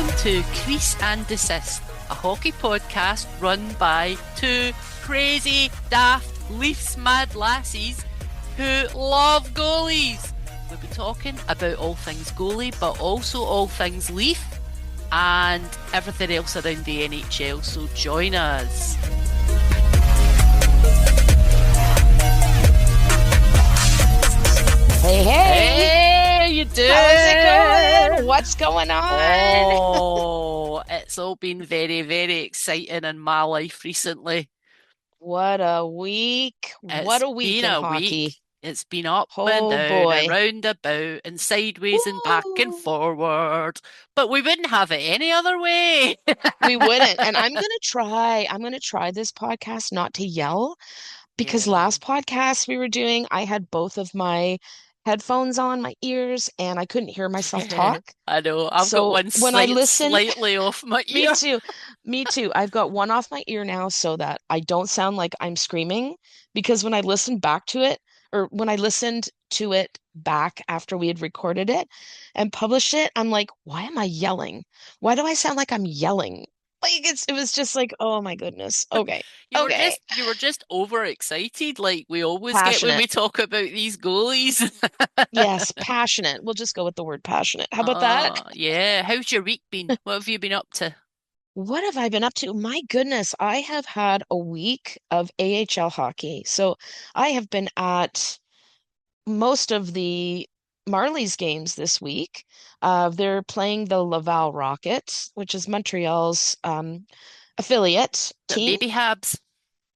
Welcome to Crease Desist, a hockey podcast run by two crazy, daft, Leafs mad lassies who love goalies. We'll be talking about all things goalie, but also all things Leaf and everything else around the NHL, so join us. Hey, Hey, you doing? how's it going? What's going on? Oh, it's all been very, very exciting in my life recently. What a week. What It's a week been in a hockey. week. It's been up and Oh down and boy. round about and sideways and back and Woo! forward. But we wouldn't have it any other way. We wouldn't. And I'm gonna try this podcast not to yell because Yeah. last podcast we were doing, I had both of my headphones on my ears and I couldn't hear myself talk. I know. I've got So one when I listen, slightly off my me ear. too. Me too. I've got one off my ear now so that I don't sound like I'm screaming because when I listened back to it, or when I listened to it back after we had recorded it and published it, I'm like, why am I yelling? Why do I sound like I'm yelling? Like it was just like, oh my goodness. Okay. Okay. You were just overexcited like we always get when Passionate. we talk about these goalies. Yes, passionate. We'll just go with the word passionate. How about that? Yeah. How's your week been? What have you been up to? What have I been up to? My goodness, I have had a week of AHL hockey. So I have been at most of the Marlies games this week. They're playing the Laval Rockets, which is Montreal's affiliate The team, baby Habs.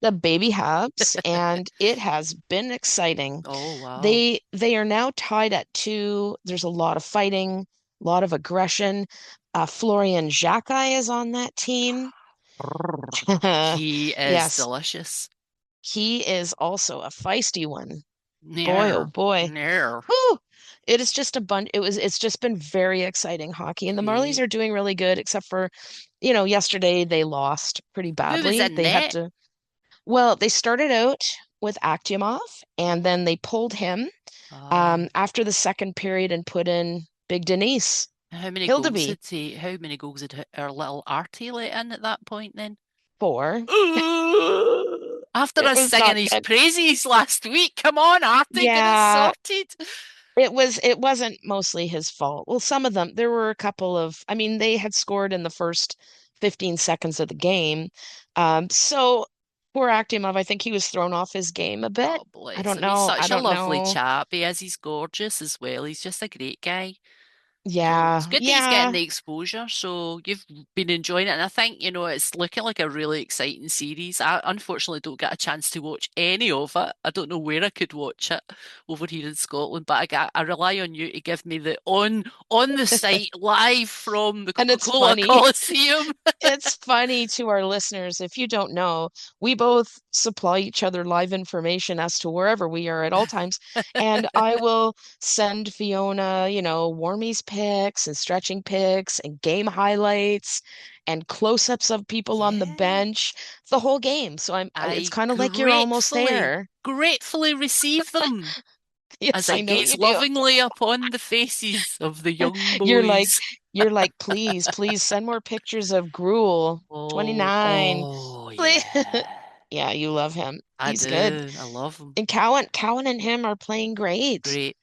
the Baby Habs, and it has been exciting. Oh, wow. They are now tied at two. There's a lot of fighting, a lot of aggression. Florian Jacquet is on that team. He is Yes, delicious. he is also a feisty one. Boy, oh Near, boy. near. Whew. It is just a bunch. It's just been very exciting hockey. And the Marlies Great. are doing really good, except for, yesterday they lost pretty Who was badly. in They had net? to, well, they started out with Akhtyamov and then they pulled him Um, after the second period and put in Big Denise Hildeby how many goals did our little Artie let in at that point then? for. After It us was singing not his good. praises last week, come on, Artie, get it Yeah, sorted. it wasn't mostly his fault. Well, some of them, there were a couple of, I mean, they had scored in the first 15 seconds of the game. So poor Akimov, I think he was thrown off his game a bit. Oh, I bless don't him. He's know. I such a don't lovely know. chap. He is. He's gorgeous as well. He's just a great guy. So it's Yeah, good that he's getting yeah. the exposure. So you've been enjoying it. And I think, it's looking like a really exciting series. I unfortunately don't get a chance to watch any of it. I don't know where I could watch it over here in Scotland, but I rely on you to give me the on the site live from the And it's Coca-Cola funny. Coliseum. It's funny to our listeners. If you don't know, we both supply each other live information as to wherever we are at all times. And I will send Fiona, warmies pics and stretching pics and game highlights and close-ups of people on the Yeah. bench, the whole game. So it's I kind of like you're almost gratefully, there. gratefully receive them as Yes, I I know gaze you do. lovingly upon the faces of the young You're like, boys. you're like, please, please send more pictures of Gruel, Oh, 29. oh Please. yeah. Yeah, you love him. I He's good. do. I love them. And Cowan and him are playing great. Great.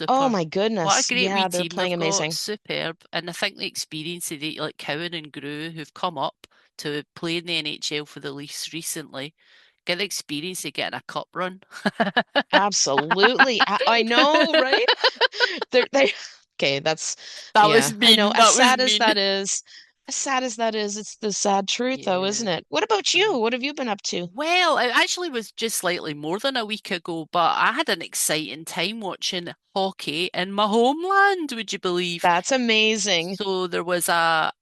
Oh Super. my What a goodness. great wee Yeah, they're team playing they've got. amazing. Superb. And I think the experience of like Cowan and Grew who've come up to play in the NHL for the Leafs recently, get the experience of getting a cup run. Absolutely. I know, right? They okay, That was yeah, I know. mean. That was mean. As sad as that is, it's the sad truth though, Yeah. isn't it? What about I know. you? What have you been up to? Well, it actually was just slightly more than a week ago, but I had an exciting time watching hockey in my homeland, would you believe? That's amazing. So there was a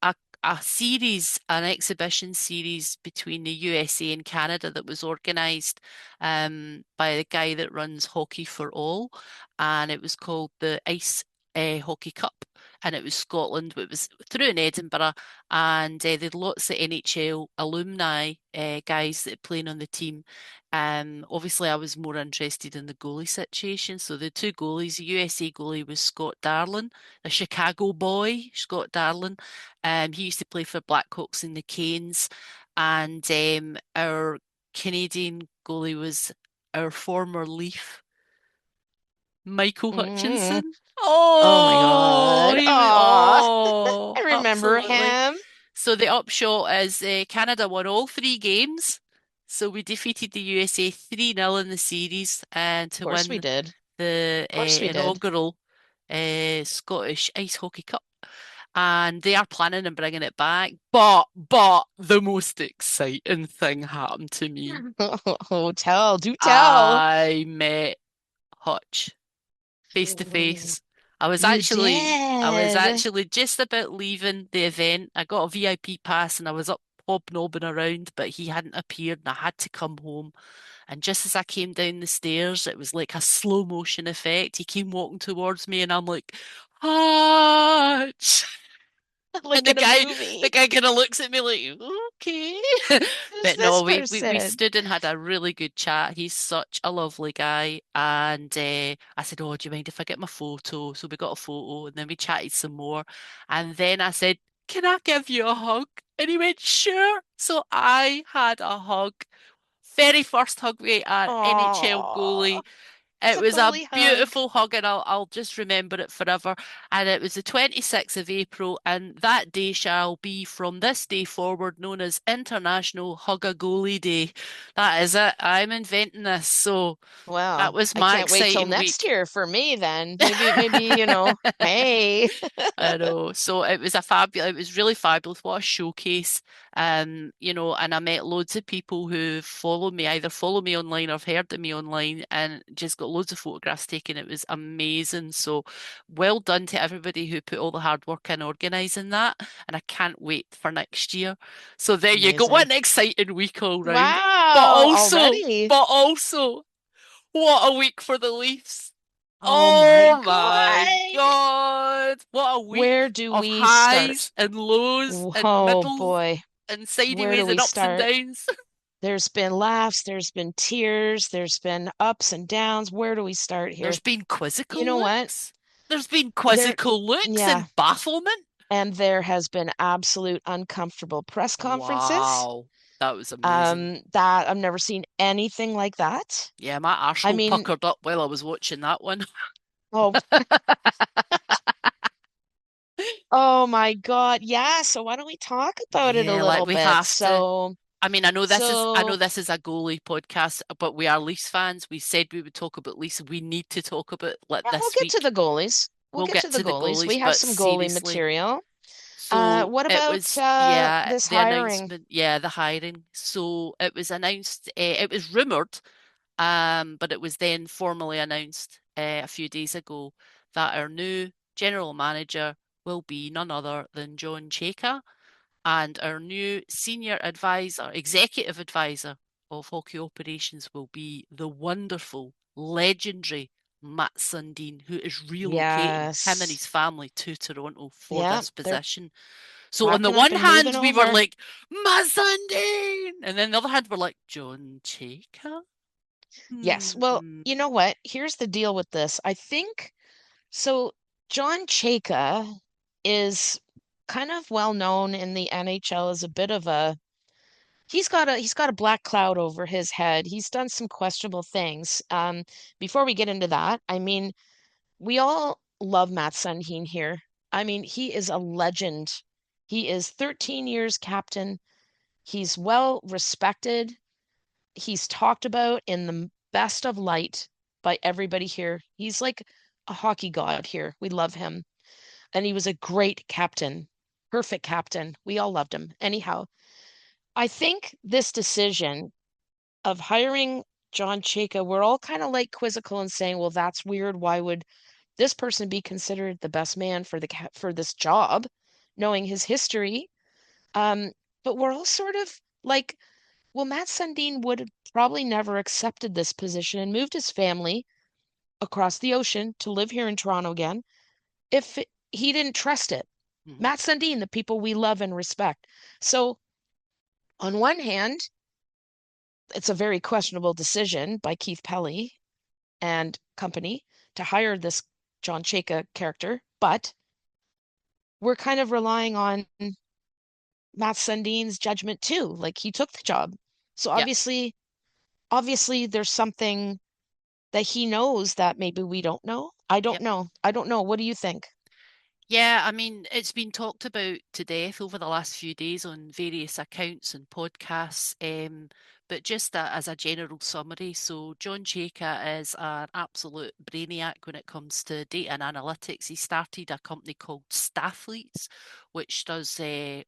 series, an exhibition series between the USA and Canada that was organised by the guy that runs Hockey for All, and it was called the Ice Hockey Cup. and it was Scotland, but it was through in Edinburgh, and they'd lots of NHL alumni guys that are playing on the team. Obviously, I was more interested in the goalie situation. So the two goalies, the USA goalie was Scott Darlin, a Chicago boy, Scott Darlin. He used to play for Blackhawks and the Canes, and our Canadian goalie was our former Leaf, Michael Mm. Hutchinson. Oh my Oh, God. Aw, I remember absolutely. him. So the upshot is Canada won all three games. So we defeated the USA 3-0 in the series and Of to course we win did. Of the course we did. inaugural Scottish Ice Hockey Cup. And they are planning on bringing it back. But the most exciting thing happened to me. Oh, tell, do tell. I met Hutch face to Oh, face. I was you actually I was did. actually just about leaving the event. I got a VIP pass and I was up hobnobbing around, but he hadn't appeared and I had to come home. And just as I came down the stairs, it was like a slow motion effect. He came walking towards me and I'm like, Hutch. And Like in a the movie. guy kind of looks at me like, okay. Who's But this no, we person? stood and had a really good chat. He's such a lovely guy. And I said, oh, do you mind if I get my photo? So we got a photo and then we chatted some more. And then I said, can I give you a hug? And he went, sure. So I had a hug. Very first hug with an NHL Oh, goalie. it's It a was a goalie hug. beautiful hug, and I'll just remember it forever. And it was the 26th of April, and that day shall be from this day forward known as International Hug a Goalie Day. That is it. I'm inventing this. So that Well, was I my can't wait till exciting next week. year for me then. Maybe, hey. I know. So it was a fabulous, it was really fabulous. What a showcase. And I met loads of people who follow me, either follow me online or have heard of me online and just got loads of photographs taken. It was amazing. So well done to everybody who put all the hard work in organising that. And I can't wait for next year. So there you go. What Amazing. an exciting week all round. But Wow, also, already. but also, what a week for the Leafs. Oh my Oh my God. God. What a Where week do of we highs start? and lows and Oh middles boy. and Where do sideways and we ups and start? downs. There's been laughs, there's been tears, there's been ups and downs. Where do we start here? There's been You quizzical know what? looks. There's been There, quizzical looks yeah, and bafflement. and there has been absolute uncomfortable press conferences. Wow. That was amazing. That I've never seen anything like that. Yeah, my I arsehole mean, puckered up while I was watching that one. oh, oh my God. Yeah, so why don't we talk about it a Yeah, like little we bit? have to. So, I mean, I know so this is a goalie podcast, but we are Leafs fans. We said we would talk about Leafs. We need to talk about yeah, we'll this get to week. the goalies. We'll We'll get get to the to the goalies. goalies, We have but some goalie seriously. material. So What it about was, yeah, this the hiring? announcement, yeah, the hiring. So it was announced, it was rumored, but it was then formally announced a few days ago that our new general manager will be none other than John Chayka, and our new senior advisor, executive advisor of hockey operations will be the wonderful, legendary Matt Sundin, who is relocating him and Yes. his family to Toronto for Yeah, this they're position. So on the packing up one and moving hand, we were over. like, Matt Sundin! And then the other hand, we're like, John Chayka? Yes. Well, Hmm. you know what? Here's the deal with this. I think so. John Chayka is kind of well known in the NHL as a bit of a he's got a black cloud over his head. He's done some questionable things. Before we get into that, I mean, we all love Matt Sundin here. I mean, he is a legend. He is 13 years captain. He's well respected. He's talked about in the best of light by everybody here. He's like a hockey god here. We love him. And he was a great captain, perfect captain. We all loved him. Anyhow, I think this decision of hiring John Chayka, we're all kind of like quizzical and saying, well, that's weird. Why would this person be considered the best man for for this job, knowing his history? Um, but we're all sort of like, well, Matt Sundin would have probably never accepted this position and moved his family across the ocean to live here in Toronto again if he didn't trust it. Mm-hmm. Matt Sundin, the people we love and respect. So on one hand, it's a very questionable decision by Keith Pelly and company to hire this John Chayka character, but we're kind of relying on Matt Sundin's judgment too. Like he took the job. So Yep. obviously there's something that he knows that maybe we don't know. I don't Yep. know. I don't know. What do you think? Yeah, I mean, it's been talked about to death over the last few days on various accounts and podcasts. But just as a general summary, so John Chayka is an absolute brainiac when it comes to data and analytics. He started a company called Stathletes, which does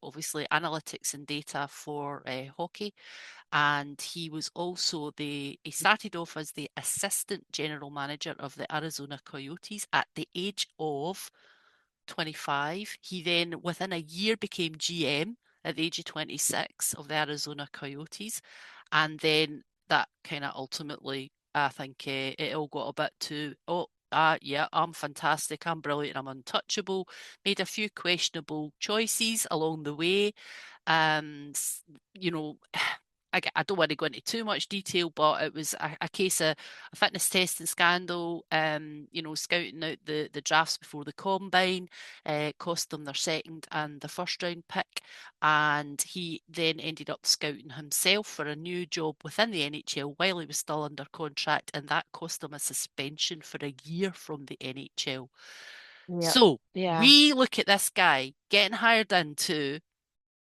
obviously analytics and data for hockey. And he was also he started off as the assistant general manager of the Arizona Coyotes at the age of 25. He then, within a year, became GM at the age of 26 of the Arizona Coyotes. And then that kind of ultimately, I think it all got a bit too, oh, yeah, I'm fantastic, I'm brilliant, I'm untouchable. Made a few questionable choices along the way. And, you know, I don't want to go into too much detail, but it was a case of a fitness testing scandal, scouting out the drafts before the combine, cost them their second and the first round pick. And he then ended up scouting himself for a new job within the NHL while he was still under contract, and that cost him a suspension for a year from the NHL. Yep. So Yeah. we look at this guy getting hired into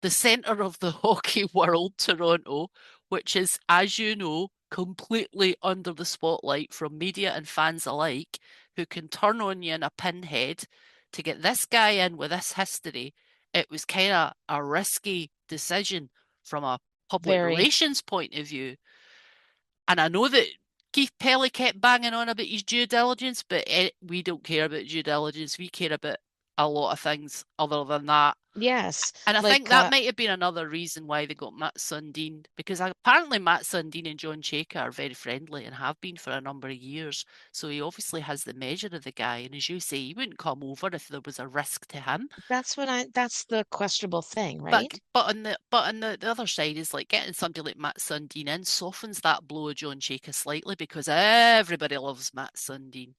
the centre of the hockey world, Toronto, which is, as you know, completely under the spotlight from media and fans alike, who can turn on you in a pinhead to get this guy in with this history. It was kind of a risky decision from a public Very. relations point of view. And I know that Keith Pelly kept banging on about his due diligence, but we don't care about due diligence. We care about a lot of things other than that. Yes. And I think Like that might have been another reason why they got Matt Sundin, because apparently Matt Sundin and John Chayka are very friendly and have been for a number of years. So he obviously has the measure of the guy. And as you say, he wouldn't come over if there was a risk to him. that's the questionable thing, But right? the other side is like getting somebody like Matt Sundin in softens that blow of John Chayka slightly because everybody loves Matt Sundin.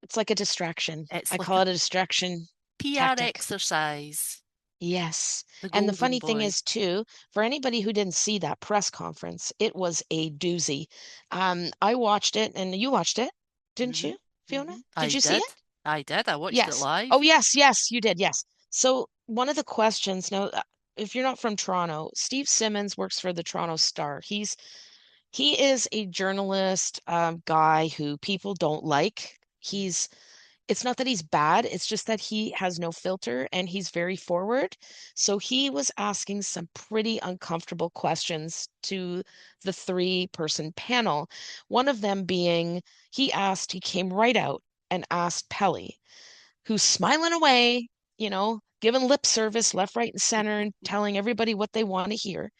It's like a distraction. It's I like call a it a distraction PR tactic. exercise. Yes. The And the golden funny thing boy. is, too, for anybody who didn't see that press conference, it was a doozy. I watched it and you watched it, didn't Hmm. you, Fiona? I Did you see did. it? I did. I watched it Yes. Oh, live. yes, you did. Yes. So one of the questions now, if you're not from Toronto, Steve Simmons works for the Toronto Star. He is a journalist guy who people don't like. It's not that he's bad, it's just that he has no filter and he's very forward. So he was asking some pretty uncomfortable questions to the three-person panel. One of them being, he came right out and asked Pelly, who's smiling away, giving lip service left, right, and center and telling everybody what they want to hear.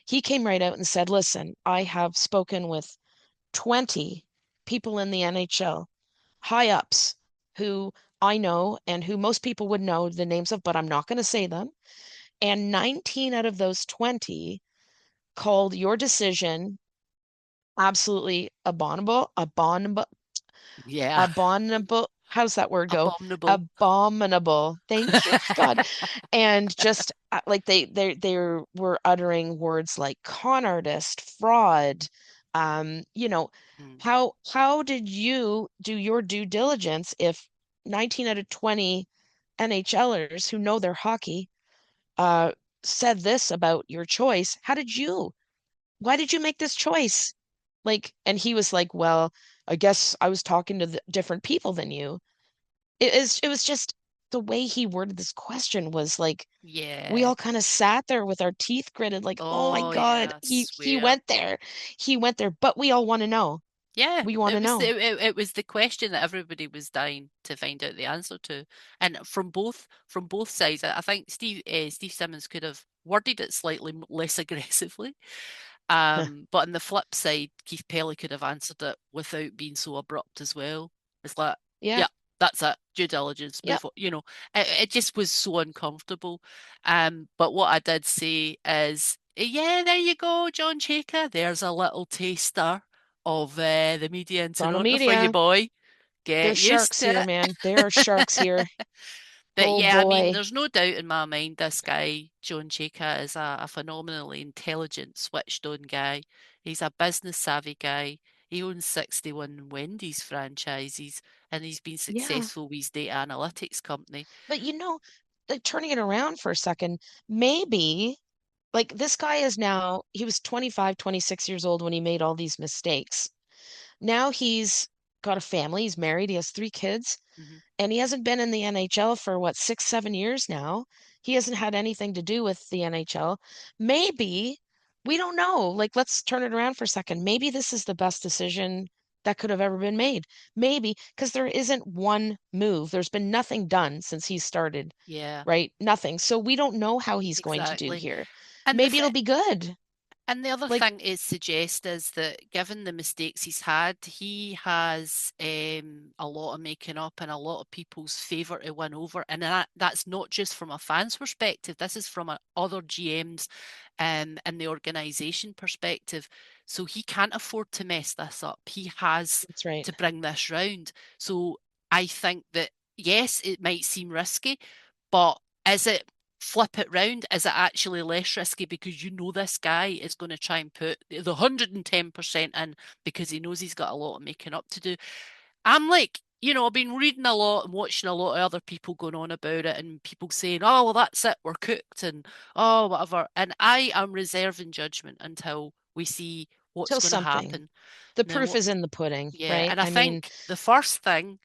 He came right out and said, listen, I have spoken with 20 people in the NHL, high ups, who I know and who most people would know the names of, but I'm not going to say them. And 19 out of those 20 called your decision absolutely Yeah, abominable. How's that word go? abominable. Abominable. Thank you, God. And just like they were uttering words like con artist, fraud. You know, Mm. how did you do your due diligence if 19 out of 20 NHLers who know their hockey uh said this about your choice? Why did you make this choice? Like, and he was like, well, I guess I was talking to different people than you. It was just the way he worded this question was like we Yeah. all kind of sat there with our teeth gritted, like, oh my Oh God, yeah, I he swear. went there. He went there, but we all want to know. Yeah, We want to know. it was the question that everybody was dying to find out the answer to, and from both sides, I think Steve Simmons could have worded it slightly less aggressively, but on the flip side, Keith Pelly could have answered it without being so abrupt as well. It's like, Yeah, yeah. That's it. Due diligence, Yep. move on. It just was so uncomfortable. But what I did say is, yeah, there you go, John Chayka. There's a little taster of the media in Toronto Toronto for you, media. boy. There's Get used sharks here, to man. There are sharks it. here. But Oh yeah, I mean, boy. there's no doubt in my mind this guy, John Chayka, is a phenomenally intelligent, switched on guy. He's a business savvy guy. He owns 61 Wendy's franchises and he's been Yeah. successful with his data analytics company. But like turning it around for a second, maybe like this guy is now, he was 25, 26 years old when he made all these mistakes. Now he's got a family, he's married, he has three kids. Hmm. And he hasn't been in the NHL for what, 6, 7 years now. He hasn't had anything to do with the NHL. Maybe, we don't know. Like, let's turn it around for a second. Maybe this is the best decision that could have ever been made. Maybe, because there isn't one move. There's been nothing done since he started, Yeah, right? Nothing. So we don't know how he's going to do exactly. here. And the Maybe it'll th be good. And the other Like, thing to suggest is that given the mistakes he's had, he has a lot of making up and a lot of people's favour to win over. And that's not just from a fan's perspective, this is from other GMs and the organisation perspective. So he can't afford to mess this up. He has that's right. to bring this round. So I think that, yes, it might seem risky, but is it flip it round? Is it actually less risky because you know this guy is going to try and put the 110% in because he knows he's got a lot of making up to do? I'm like, I've been reading a lot and watching a lot of other people going on about it and people saying, oh, well, that's it, we're cooked and oh, whatever. And I am reserving judgment until we see what's Till going to something. happen. The Now, proof is in the pudding, yeah, right? and I I mean, think the first thing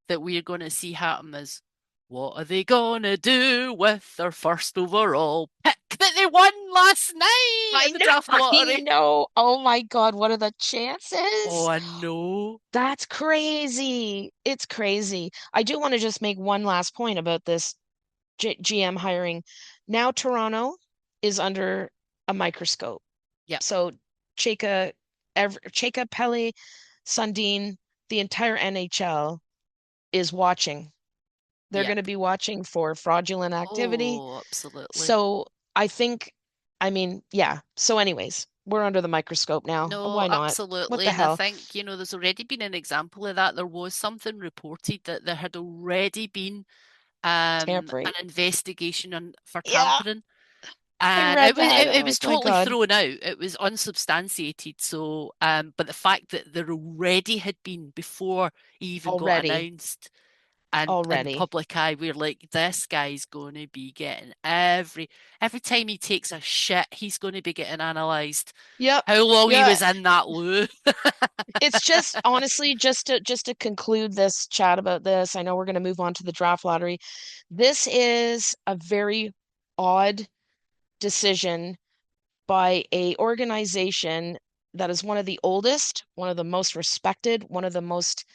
that we're going to see happen is what are they going to do with their first overall pick that they won last night I in the know, draft I lottery? know. Oh my God, what are the Oh, chances? I know. That's crazy. It's crazy. I do want to just make one last point about this GM hiring. Now Toronto is under a microscope. Yep. So Cheka, Pele, Sundin, the entire NHL is watching. They're going Yep. to be watching for fraudulent activity. Oh, absolutely. So I think, I mean, yeah. So, anyways, we're under the microscope now. No, Why not? What absolutely. the And I hell? think, there's already been an example of that. There was something reported that there had already been an Tampering. investigation for Yeah, tampering. I And read it was that. it, And it I'm was like, my totally God, thrown out. It was unsubstantiated. So, but the fact that there already had been before he even got already, announced and in already. public eye, we're like, this guy's going to be getting every time he takes a shit, he's going to be getting analysed. Yep. How long he Yeah. was in that loo. It's just honestly just to conclude this chat about this. I know we're going to move on to the draft lottery. This is a very odd decision by a organization that is one of the oldest, one of the most respected, one of the most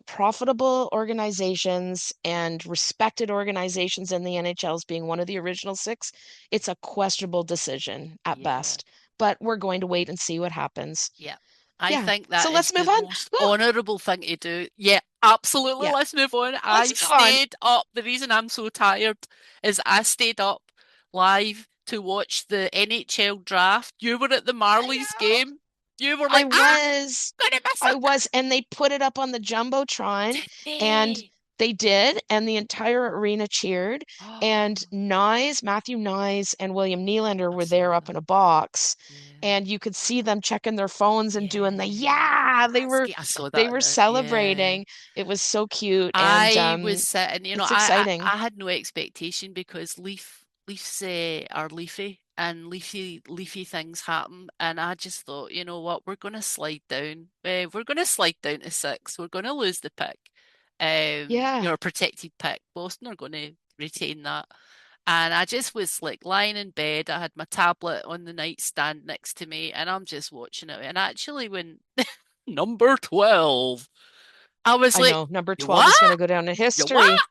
profitable organizations and respected organizations in the NHL as being one of the original six. It's a questionable decision at Yeah. best, but we're going to wait and see what happens. Yeah. I Yeah. think So that let's is move the on. most Woo! honourable thing to do. Yeah, absolutely. Yeah, Let's move on. let's I move on. stayed up. The reason I'm so tired is I stayed up live to watch the NHL draft. You were at the I Marlies know. game. You were I like, ah, was, gonna miss I it. was, and they put it up on the Jumbotron, Did and they? they did, and the entire arena cheered. Oh, And Matthew Nyes, and William Nylander I were saw there up that. in a box, Yeah. and you could see them checking their phones and doing the Yeah. yeah. They That's were good. I saw they that were now. Yeah. celebrating. It was so cute, and I was sitting, it's I, exciting. I had no expectation because Leafs are leafy and leafy things happen, and I just thought, you know what, we're going to slide down. We're going to slide down to six. We're going to lose the pick. Yeah, Protected pick. Boston are going to retain that. And I just was like lying in bed. I had my tablet on the nightstand next to me, and I'm just watching it. And actually, when number 12, I was I like, know. Number you 12 is going to what? go down in You what? history.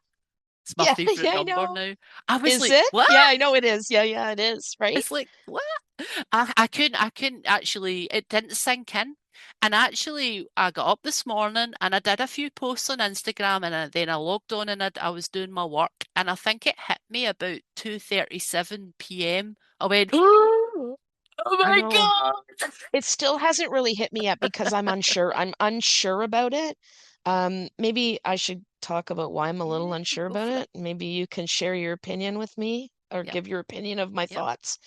It's my Yeah, favorite yeah, I number know. now. I was Is like, it? what? Yeah, I know it is. Yeah, yeah, it is, right? It's like, what? I couldn't actually, it didn't sink in. And actually, I got up this morning and I did a few posts on Instagram, and then I logged on and I was doing my work, and I think it hit me about 2:37 p.m. I went, oh I my know. God. It still hasn't really hit me yet because I'm unsure. I'm unsure about it. Maybe I should talk about why I'm a little Yeah, unsure go about for it. it. Maybe you can share your opinion with me or Yep, give your opinion of my yep. thoughts.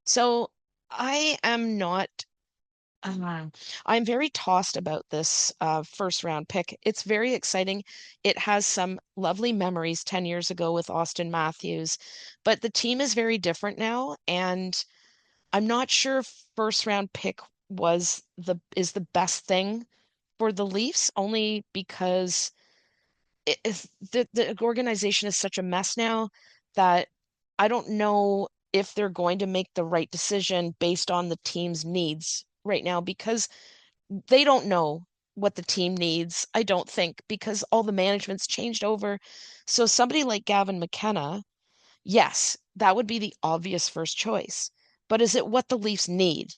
So I am not, um, I'm very tossed about this first round pick. It's very exciting. It has some lovely memories 10 years ago with Austin Matthews, but the team is very different now. And I'm not sure if first round pick is the best thing for the Leafs, only because the organization is such a mess now that I don't know if they're going to make the right decision based on the team's needs right now because they don't know what the team needs, I don't think, because all the management's changed over. So somebody like Gavin McKenna, yes, that would be the obvious first choice. But is it what the Leafs need?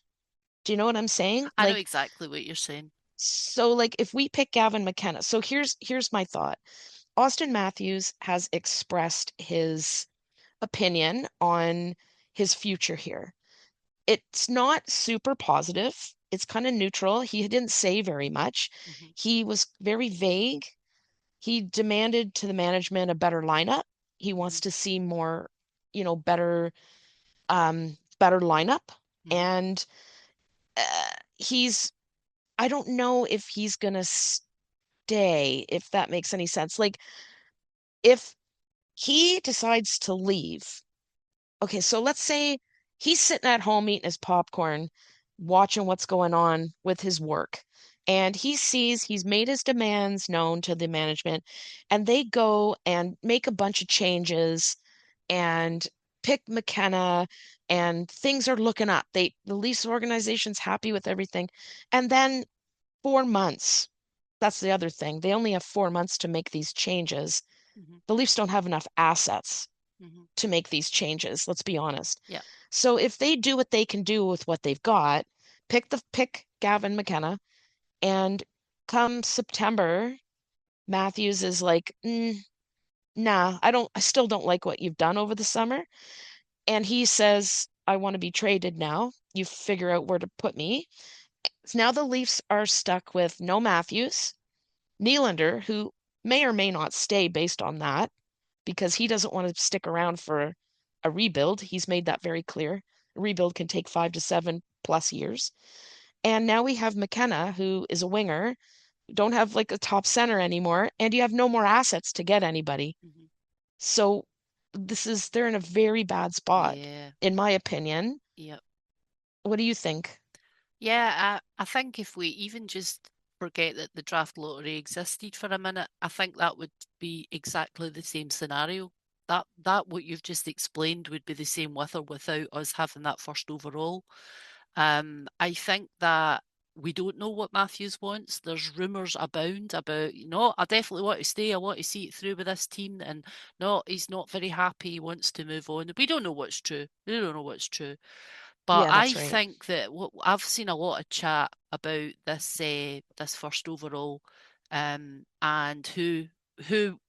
Do you know what I'm saying? I know exactly what you're saying. So like if we pick Gavin McKenna, so here's my thought. Austin Matthews has expressed his opinion on his future here. It's not super positive. It's kind of neutral. He didn't say very much. Hmm. He was very vague. He demanded to the management a better lineup. He wants Hmm. to see more, better lineup. Hmm. And he's I don't know if he's gonna stay, if that makes any sense. Like if he decides to leave, okay, so let's say he's sitting at home eating his popcorn, watching what's going on with his work, and he sees he's made his demands known to the management, and they go and make a bunch of changes and pick McKenna, and things are looking up. The Leafs organization's happy with everything. And then 4 months. That's the other thing. They only have 4 months to make these changes. Hmm. The Leafs don't have enough assets Hmm. to make these changes, let's be honest. Yeah. So if they do what they can do with what they've got, pick Gavin McKenna, and come September, Matthews is like, nah, I still don't like what you've done over the summer. And he says, I want to be traded now. You figure out where to put me. So now the Leafs are stuck with no Matthews, Nylander, who may or may not stay based on that because he doesn't want to stick around for a rebuild. He's made that very clear. A rebuild can take 5 to 7 plus years. And now we have McKenna, who is a winger, don't have like a top center anymore, and you have no more assets to get anybody. Hmm. So they're in a very bad spot, Yeah. in my opinion. Yeah. What do you think? Yeah, I think if we even just forget that the draft lottery existed for a minute, I think that would be exactly the same scenario. That what you've just explained would be the same with or without us having that first overall. I think that we don't know what Matthews wants. There's rumours abound about, I definitely want to stay. I want to see it through with this team. And no, he's not very happy. He wants to move on. We don't know what's true. We don't know what's true. But Yeah, I that's right. think that I've seen a lot of chat about this first overall, and who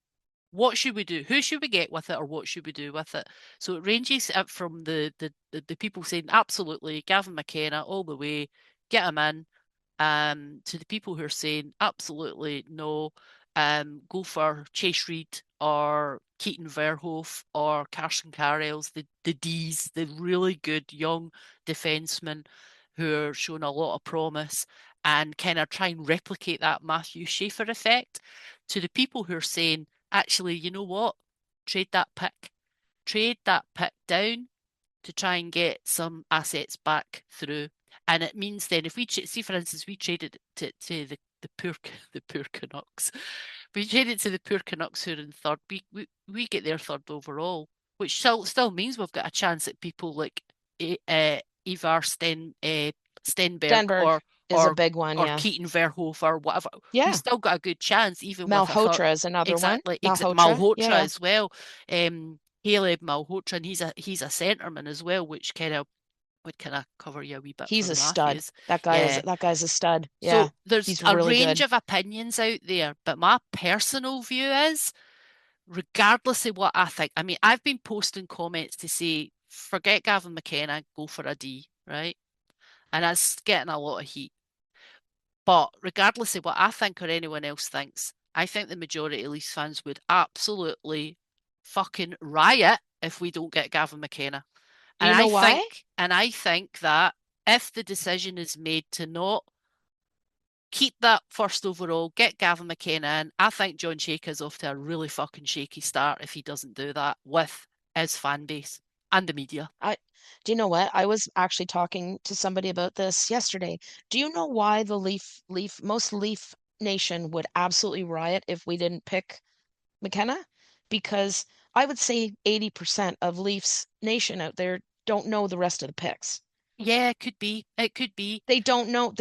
what should we do? Who should we get with it, or what should we do with it? So it ranges up from the people saying absolutely Gavin McKenna all the way, get him in, to the people who are saying absolutely no, go for Chase Reed or Keaton Verhoef or Carson Carrells, the D's, the really good young defensemen who are showing a lot of promise, and kind of try and replicate that Matthew Schaefer effect, to the people who are saying, actually, you know what? Trade that pick. Trade that pick down to try and get some assets back through. And it means then if we see, for instance, we traded to the poor the poor Canucks, we traded to the poor Canucks who are in third. We get their third overall, which still means we've got a chance at people like Ivar Stenberg Stenberg or is a or big one, or yeah. Keaton Verhoeven or whatever. We Yeah. still got a good chance, even with a third. Malhotra is another one. Exactly, Malhotra. Yeah, Malhotra yeah. as well. Caleb Malhotra, and he's a centerman as well, which kind of would kind of cover you a wee bit for He's the a stud. Matthews. That Yeah. guy's a stud. Yeah. So there's He's a really range good. of opinions out there, but my personal view is, regardless of what I think, I mean, I've been posting comments to say, forget Gavin McKenna, go for a D, right? And that's getting a lot of heat. But regardless of what I think or anyone else thinks, I think the majority of Leafs fans would absolutely fucking riot if we don't get Gavin McKenna. Do you know why? And I think that if the decision is made to not keep that first overall, get Gavin McKenna in, I think John Shakeups off to a really fucking shaky start if he doesn't do that with his fan base and the media. I do you know what? I was actually talking to somebody about this yesterday. Do you know why the most Leaf Nation would absolutely riot if we didn't pick McKenna? Because I would say 80% of Leafs Nation out there don't know the rest of the picks. Yeah, it could be. It could be. They don't know.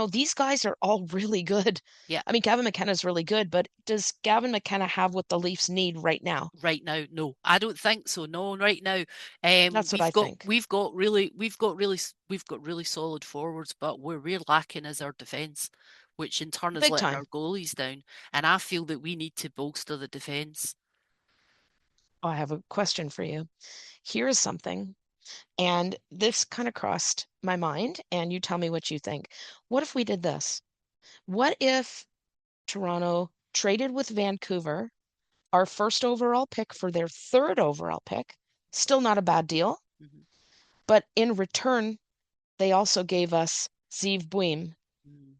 These guys are all really good. Yeah, I mean, Gavin McKenna's really good, but does Gavin McKenna have what the Leafs need right now? right now, no, I don't think so. No, right now, That's what I think. we've got really solid forwards, but where we're lacking is our defense, which in turn is Big letting our time. goalies down. And I feel that we need to bolster the defense. Oh, I have a question for you. Here is something, and this kind of crossed my mind, and you tell me what you think. What if we did this? What if Toronto traded with Vancouver, our first overall pick for their third overall pick? Still not a bad deal, Mhm. but in return, they also gave us Zeev Buim, Mm,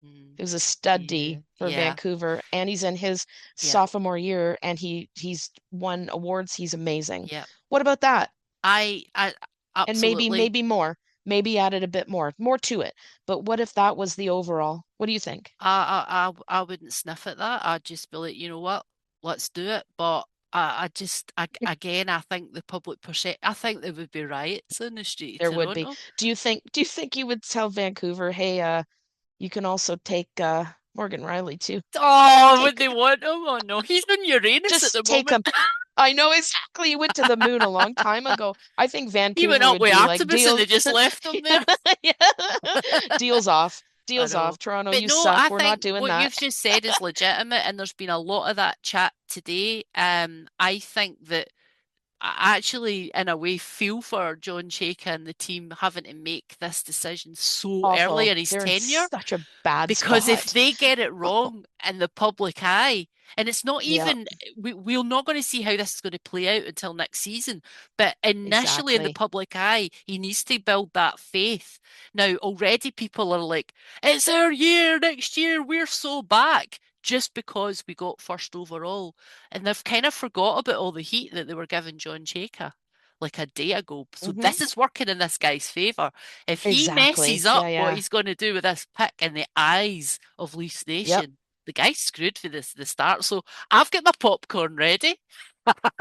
mm, who's a stud yeah, D for yeah, Vancouver, and he's in his yeah, sophomore year, and he's won awards. He's amazing. yeah. What about that? I And absolutely. maybe more, maybe added a bit more to it. But what if that was the overall? What do you think? I wouldn't sniff at that. I'd just be like, you know what, let's do it. But again, I think the public percent, I think there would be riots in the street There of would be. Toronto. Do you think you would tell Vancouver, hey, you can also take Morgan Riley too. Oh, would Take they want him? Oh no, he's in Uranus at the just take moment. him. I know exactly. You went to the moon a long time ago. I think He went Vancouver up would with be like, Artemis and deal. they just left him there. Yeah. Deals off. I Deals off. know. Toronto, But you no, suck. I We're not think doing what you've that. just said is legitimate, and there's been a lot of that chat today. I think that I actually, in a way, feel for John Chayka and the team having to make this decision so early Awful. in his They're in tenure. such a bad Because if spot. they get it wrong in the public eye, and it's not Yeah, even, we're not going to see how this is going to play out until next season. But initially in the exactly. public eye, he needs to build that faith. Now, already people are like, it's our year next year, we're so back. Just because we got first overall. And they've kind of forgot about all the heat that they were giving John Chayka like a day ago. So Hmm. this is working in this guy's favour. If he messes Exactly. up Yeah, what yeah. he's going to do with this pick in the eyes of Leafs Yep. Nation, the guy's screwed for this the start. So I've got my popcorn ready.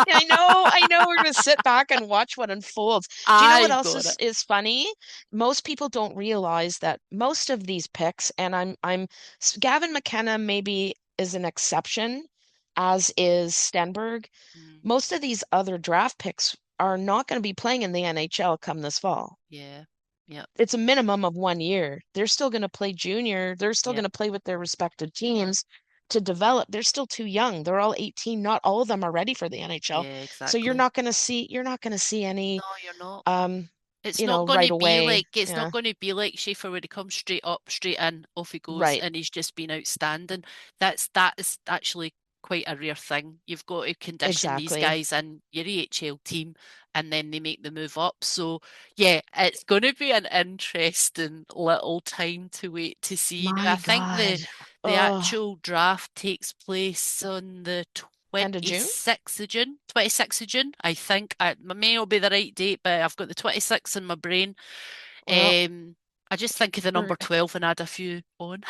Yeah, I know. I know. We're gonna sit back and watch what unfolds. Do you know what I've else got it. is funny? Most people don't realize that most of these picks, and Gavin McKenna maybe is an exception, as is Stenberg. Mm, Most of these other draft picks are not going to be playing in the NHL come this fall. yeah. Yep. It's a minimum of 1 year. They're still going to play junior. They're still going Yep. to play with their respective teams to develop. They're still too young. They're all 18. Not all of them are ready for the NHL. Yeah, So exactly. you're not going to see No, any, you're not. um, It's not going right to be away. like it's not Yeah, going to be like Schaefer where he comes straight up, straight in, off he goes, right. and he's just been outstanding. That is actually quite a rare thing. You've got to condition these Exactly. guys in your AHL team, and then they make the move up. So yeah, it's going to be an interesting little time to wait to see. Now, My I think God. the Oh, actual draft takes place on the end of June? 26th of June, 26th of June, I think. I may not be the right date, but I've got the 26th in my brain. Well, I just think of the we're number 12 and add a few on.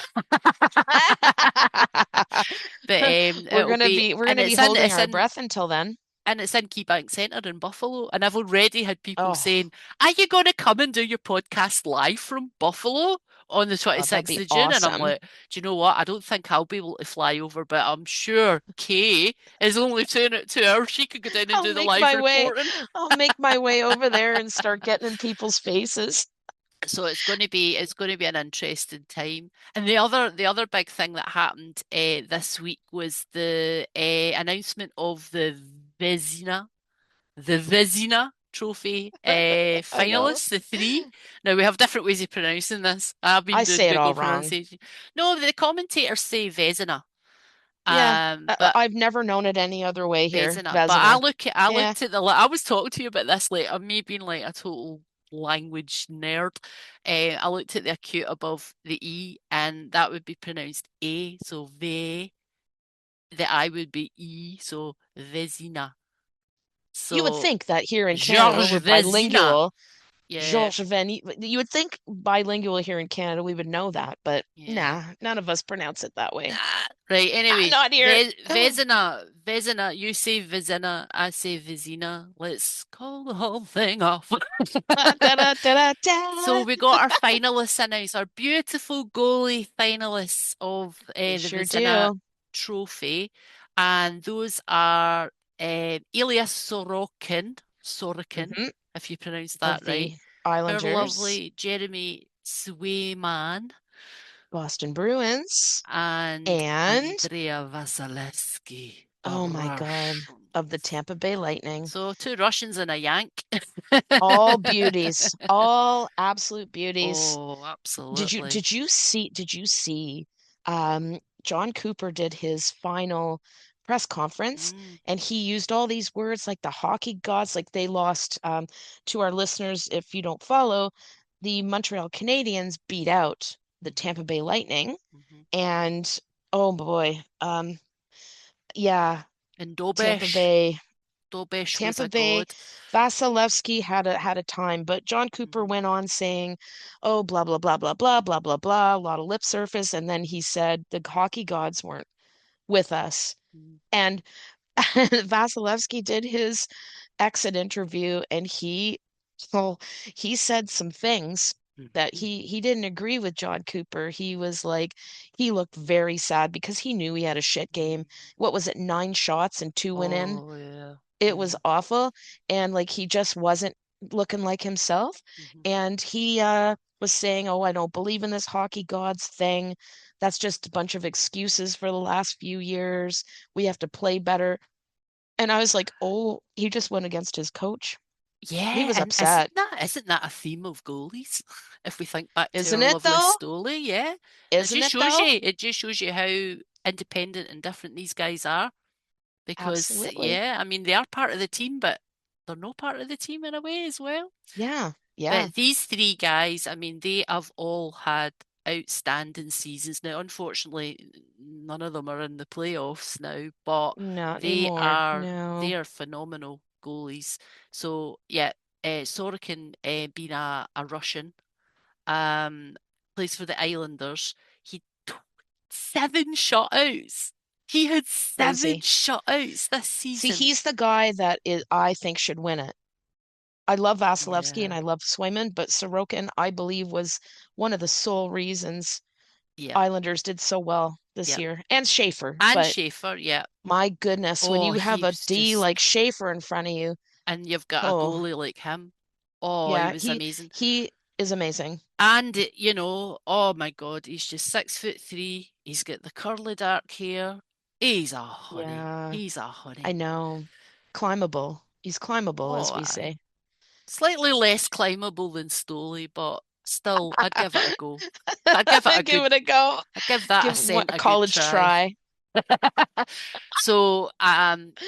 But we're and gonna be holding our breath until then. it's in KeyBank Centre in Buffalo. And I've already had people Oh, saying, are you going to come and do your podcast live from Buffalo? on the Oh, that'd 26th be of June, and I'm awesome. like, do you know what? I don't think I'll be able to fly over, but I'm sure Kay is only 2 hours. She could go down and I'll do the make live my way. reporting. I'll make my way over there and start getting in people's faces. So it's going to be an interesting time. And the other big thing that happened this week was the announcement of the Vezina Trophy I know. finalists, the three. Now we have different ways of pronouncing this. I've been I doing say it Google all wrong. pronunciation. No, the commentators say Vezina. Yeah, But I've never known it any other way here. Vezina. But I Vezina. look at I Yeah. looked at I was talking to you about this later, me being like a total language nerd. I looked at the acute above the E and that would be pronounced A, so ve, the I would be E, so Vezina. You would So think that here in Canada Georges we're Vezina. bilingual. Yeah, Georges Veni. You would think bilingual here in Canada we would know that, but yeah. nah, none of us pronounce it that way. Nah. Right, anyway, Not here. Vezina, you say Vezina, I say Vezina. Let's call the whole thing off. Da da da da So da. we got our finalists announced, our beautiful goalie finalists of We the sure Vezina do. Trophy, and those are Elias Sorokin, Hmm. if you pronounce that Of right. the Our Islanders, lovely Jeremy Swayman Boston Bruins, and and Andrea Vasilevsky, the oh my God, of the Russians. Tampa Bay Lightning. So two Russians and a Yank. All beauties, all absolute beauties. Oh, Did you absolutely. did you see did you see John Cooper did his final press conference Mm, and he used all these words like the hockey gods, like they lost to our listeners, if you don't follow, the Montreal Canadiens beat out the mhm, Tampa Bay Lightning mhm. and oh boy, yeah, And Tampa Dobesh. Bay Dobesh was Tampa a Bay, god. Vasilevsky had a time, but John Cooper Hmm. went on saying, "Oh, blah blah blah blah blah blah blah blah," a lot of lip surface, and then he said the hockey gods weren't with us. And Vasilevsky did his exit interview, and well, he said some things that Hmm. he didn't agree with John Cooper. He was like, he looked very sad because he knew he had a shit game. What was it, 9 shots and two went in? Oh yeah. It was Mm, awful and like he just wasn't looking like himself hmm. and he was saying, "Oh, I don't believe in this hockey gods thing. That's just a bunch of excuses for the last few years. We have to play better." And I was like, "Oh, he just went against his coach." He Yeah, was and upset. isn't that a theme of goalies? If we think back to Isn't our it lovely though? Stoley, yeah. And Isn't it though? it just shows you how independent and different these guys are. Because Absolutely. yeah, I mean they are part of the team, but they're not part of the team in a way as well. Yeah. Yeah. But these three guys, I mean, they have all had outstanding seasons. Now, unfortunately, none of them are in the playoffs now, but Not they anymore. are No. they are phenomenal goalies. So yeah, Sorokin, being a Russian, um, plays for the Islanders. He t 7 shutouts. He had seven Crazy. shutouts this See, season. he's the guy that is I think should win it. I love Vasilevsky and Yeah, I love Swayman, but Sorokin, I believe, was one of the sole reasons yeah, Islanders did so well this yeah. year. And Schaefer, And but Schaefer, yeah. my goodness, when Oh, you have he a was D just like Schaefer in front of you, and you've got a oh, goalie like him. Oh, he yeah, was he amazing. he is amazing. And oh my God, he's just 6'3". He's got the curly dark hair. He's a honey. Yeah, He's a I honey. know. Climbable. He's climbable, Oh, as we say. slightly less climbable than Stoley, but still, I'd give it a go. I'd give it a Give good. it a go. I'd give that Give ascent a a good college try. try. So,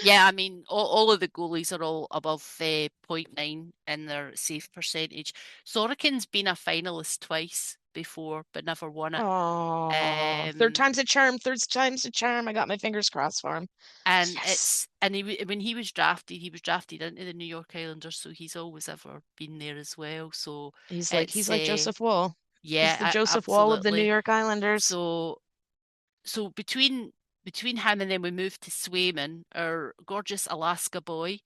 yeah, I mean, all of the goalies are all above zero point 0.9 in their save percentage. Sorokin's been a finalist twice before, but never won it. Oh, third Um, time's a charm. Third time's a charm. I got my fingers crossed for him. and Yes. when he was drafted into the New York Islanders, so he's always ever been there as well. So He's it's like Joseph Woll. He's yeah, the Joseph Woll of the New absolutely. York Islanders. So between him and then we moved to Swayman, our gorgeous Alaska boy,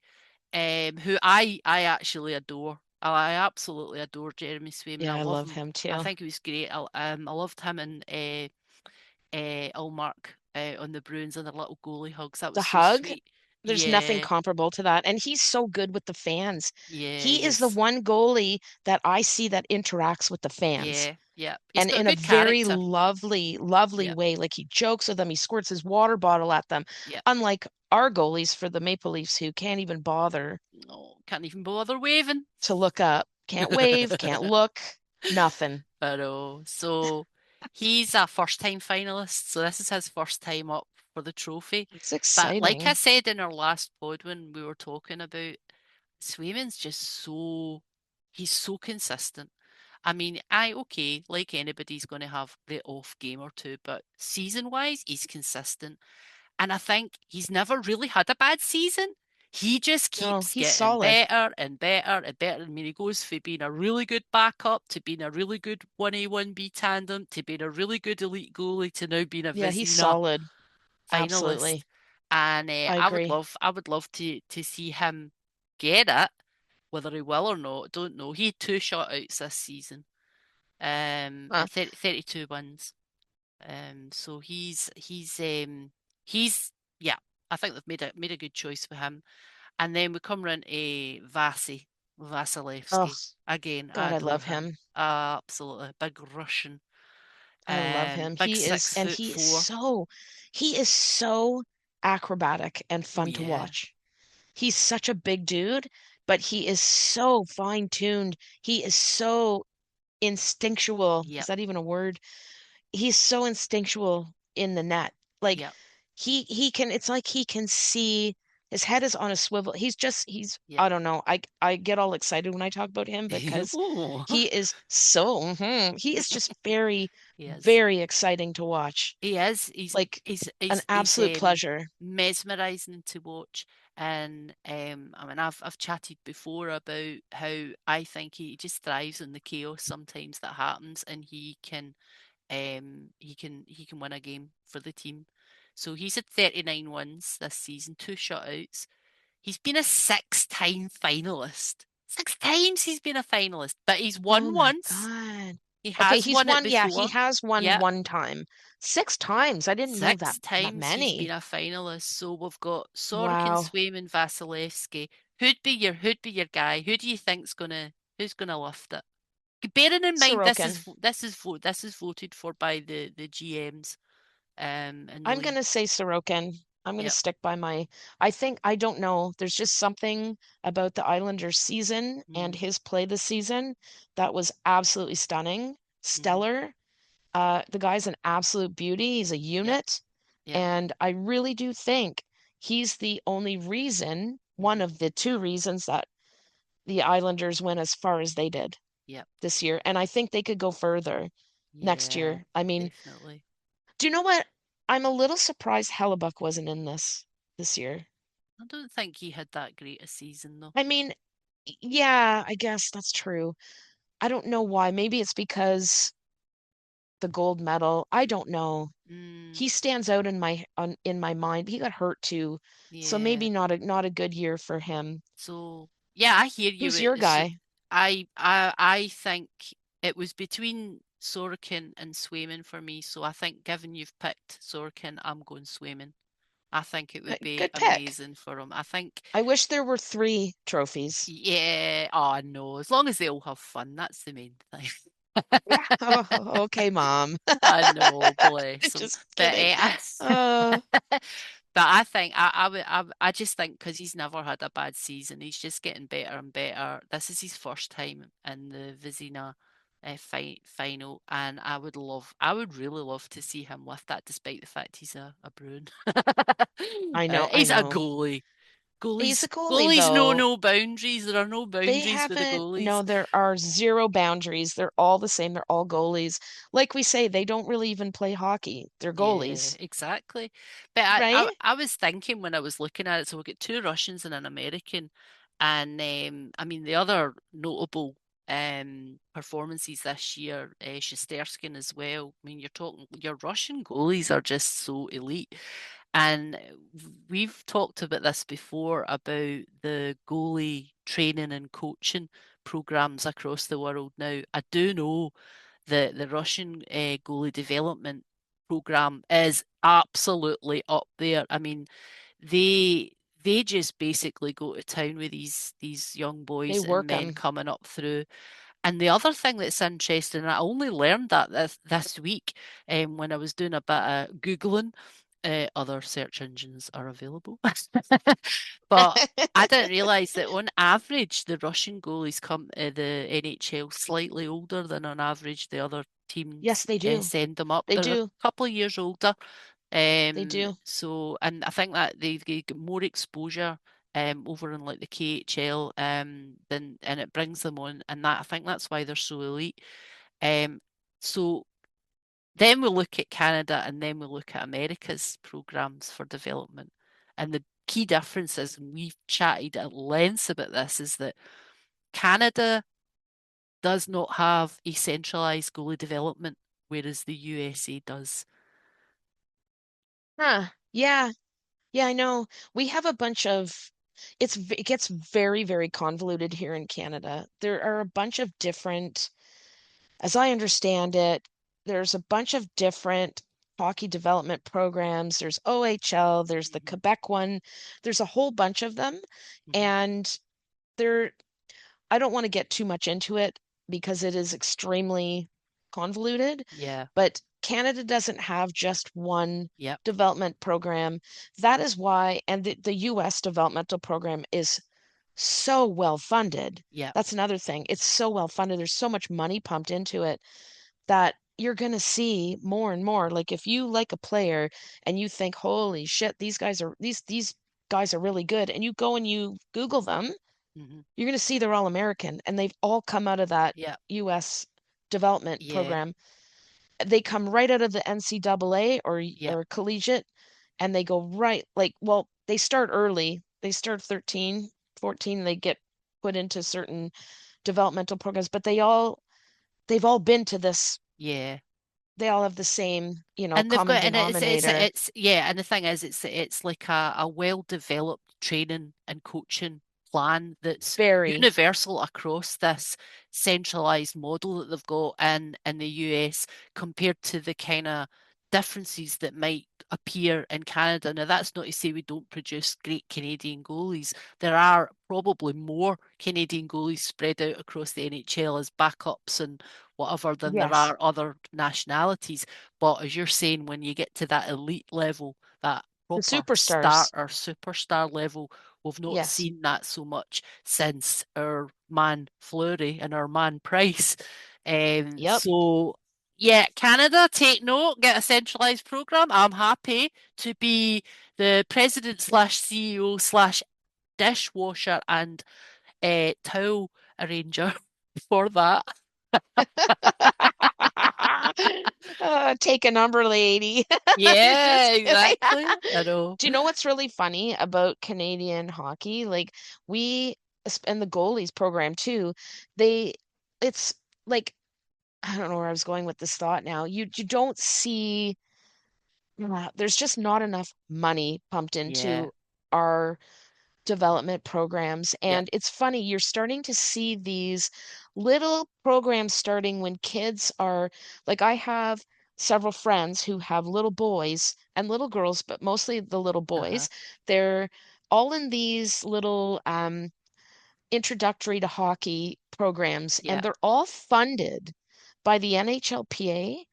who I actually adore. I absolutely adore Jeremy Swayman. I Yeah, I love love him. him I too. think he was great. I loved him and Ulmark on the Bruins and their little goalie hugs. That was The so hug, sweet. there's nothing Yeah, comparable to that. And he's so good with the fans. yeah, He he is the is. one goalie that I see that interacts with the fans. Yeah, yeah. He's And got a in a good very character. lovely, lovely Yep, way. Like he jokes with them, he squirts his water bottle at them, yep. unlike our goalies for the Maple Leafs who can't even bother No, can't even bother waving. to look up. Can't wave, can't look, nothing. I know. So he's a first time finalist. So this is his first time up for the trophy. It's But like I exciting. said in our last pod when we were talking about Swayman's just he's so consistent. I mean, okay, like anybody's going to have the off game or two, but season wise, he's consistent. And I think he's never really had a bad season. He just No, keeps he's getting solid. better and better and better. I mean, he goes from being a really good backup to being a really good 1A, 1B tandem to being a really good elite goalie to now being a Yeah, he's Vezina solid. finalist. Absolutely. And I agree. I would love to see him get it, whether he will or not. Don't know. He had two shutouts this season, Huh. and 32 wins. So he's yeah. I think they've made a good choice for him. And then we come round to Oh, Vasilevsky. Again, I God, I adore love him. him. Absolutely. Big Russian. I love him. Big He is, six and foot four. he is so acrobatic and Oh fun to yeah. watch. He's such a big dude, but he is so fine-tuned. He is so instinctual. Is Yep. that even a word? He's so instinctual in the net. Like Yep. he can it's like he can see his head is on a swivel. He's Yep. I don't know. I get all excited when I talk about him because Oh, he is so he is just very, he is. very exciting to watch. He is. Like an absolute pleasure. Mesmerizing to watch. And I mean, I've chatted before about how I think he just thrives in the chaos sometimes that happens, and he can win a game for the team. So he's had 39 wins this season, two shutouts. He's been a six-time finalist. Six times he's been a finalist, but he's Oh won my once. God. He Okay, has he's won it won, yeah, he before. has won Yep. one time. Six times. I didn't know Six that times he's been many. a finalist. So we've got Sorokin, Wow. Swayman, Vasilevsky. Who'd be your guy? Who do you think's who's gonna lift it? Bearing in mind Sorokin. this is voted for by the GMs in the I'm league. gonna say Sorokin. I'm gonna Yep. stick by my I don't know. There's just something about the Islanders season and Mm, his play this season that was absolutely stunning. hmm. Stellar. The guy's an absolute beauty. He's a Yep. unit. Yep. And I really do think he's the only reason, one Hmm. of the two reasons that the Islanders went as far as they did Yep. this year. And I think they could go further next Yeah, year. I mean, definitely. do you know what? I'm a little surprised Hellebuck wasn't in this year. I don't think he had that great a season though. I mean, yeah, I guess that's true. I don't know why. Maybe it's because the gold medal. I don't know. Mm, He stands out in my mind. He got hurt too, so maybe yeah. not a good year for him. So yeah, I hear you. Who's your guy? I think it was between Sorokin and Swayman for me. So I think given you've picked Sorokin, I'm going Swayman. I think it would be Good pick. amazing for him. I think I wish there were three trophies. yeah, oh no, as long as they all have fun, that's the main thing. Yeah. Oh, okay, Mom. I know, bless him. Just But kidding. but I think I just think because he's never had a bad season, he's just getting better and better. This is his first time in the Vezina final, and I would really love to see him lift that, despite the fact he's a Bruin. I He's a know. goalie. He's a goalie Goalies know though. no boundaries. There are no They boundaries with the haven't, goalies. no, there are zero boundaries. They're all the same. They're all goalies. Like we say, they don't really even play hockey. They're Yeah, goalies, exactly. But right? I was thinking when I was looking at it, so we get two Russians and an American, and I mean the other notable performances this year, Shesterkin as well. I mean, you're talking your Russian goalies are just so elite, and we've talked about this before about the goalie training and coaching programs across the world now. I do know the Russian goalie development program is absolutely up there. I mean, they they just basically go to town with these young They boys and work men them. coming up through. And the other thing that's interesting, I only learned that this week when I was doing a bit of Googling. Other search engines are available. But I didn't realize that on average, the Russian goalies come to the NHL slightly older than on average the other Yes, teams they do. send them up. They They're a do. couple of years older. They do. So, and I think that they get more exposure over in like the KHL than and it brings them on, and that I think that's why they're so elite. Um, so then we look at Canada, and then we look at America's programs for development, and the key difference is, and we've chatted at length about this, is that Canada does not have a centralized goalie development, whereas the USA does. Huh. Yeah. Yeah, I know. We have a bunch of it gets very, very convoluted here in Canada. There are a bunch of different, as I understand it, there's a bunch of different hockey development programs. There's OHL, there's the Mhm, Quebec one. There's a whole bunch of them. mhm. And they're I don't want to get too much into it because it is extremely convoluted, Yeah. but Canada doesn't have just one Yep. development program. That is why, and the US developmental program is so well funded. Yep. That's another thing. It's so well funded. There's so much money pumped into it that you're going to see more and more. Like if you like a player and you think, "Holy shit, these guys are really good," and you go and you Google them, Hmm. you're going to see they're all American and they've all come out of that Yep. US development Yeah. program. They come right out of the NCAA Yep. or collegiate and they go right like well, they start early. They start 13, 14, they get put into certain developmental programs, but they've all been to this. Yeah. They all have the same, And they've common got, and denominator. it's yeah, and the thing is, it's like a well-developed training and coaching plan that's Very. universal across this centralized model that they've got in the US compared to the kind of differences that might appear in Canada. Now, that's not to say we don't produce great Canadian goalies. There are probably more Canadian goalies spread out across the NHL as backups and whatever than there Yes. are other nationalities. But as you're saying, when you get to that elite level, that The proper superstars. starter, superstar level, we've not Yes. seen that so much since our man Fleury and our man Price. Yep. So, yeah, Canada, take note, get a centralized program. I'm happy to be the president slash CEO slash dishwasher and towel arranger for that. Take a number, lady. Yeah, Just kidding. exactly. I know. Do you know what's really funny about Canadian hockey? Like we and the goalies program too, they it's like I don't know where I was going with this thought now. You don't see there's just not enough money pumped Yeah. into our development programs. Yep. And it's funny, you're starting to see these little programs starting when kids are like, I have several friends who have little boys and little girls, but mostly the little Uh-huh. boys. They're all in these little introductory to hockey programs, and Yep. they're all funded by the NHLPA,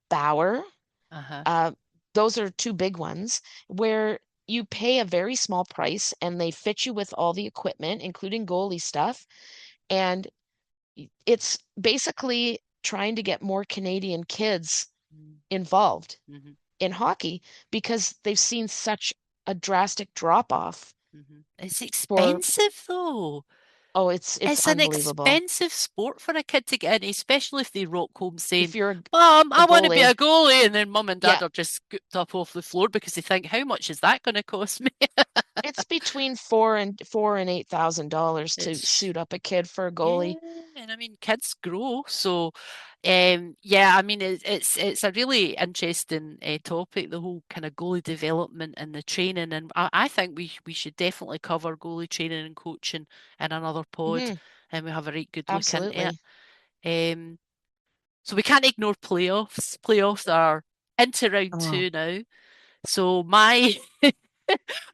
Bauer, Uh-huh. uh, those are two big ones where you pay a very small price and they fit you with all the equipment, including goalie stuff. And it's basically trying to get more Canadian kids involved Mm-hmm. in hockey because they've seen such a drastic drop off Mm-hmm. It's for, expensive though. oh, it's It's an unbelievable. expensive sport for a kid to get in, especially if they rock home saying, If you're Mom, a I want to be a goalie, goalie. And then mum and yeah, dad are just scooped up off the floor because they think, how much is that going to cost me? it's between four and $8,000 to It's suit up a kid for a Yeah, goalie. and I mean kids grow, so yeah, I mean it's a really interesting topic, the whole kind of goalie development and the training, and I think we should definitely cover goalie training and coaching in another pod. Mhm. and we have a right good look into it. Absolutely. Um, so we can't ignore playoffs. Playoffs are into round Oh, two now. So my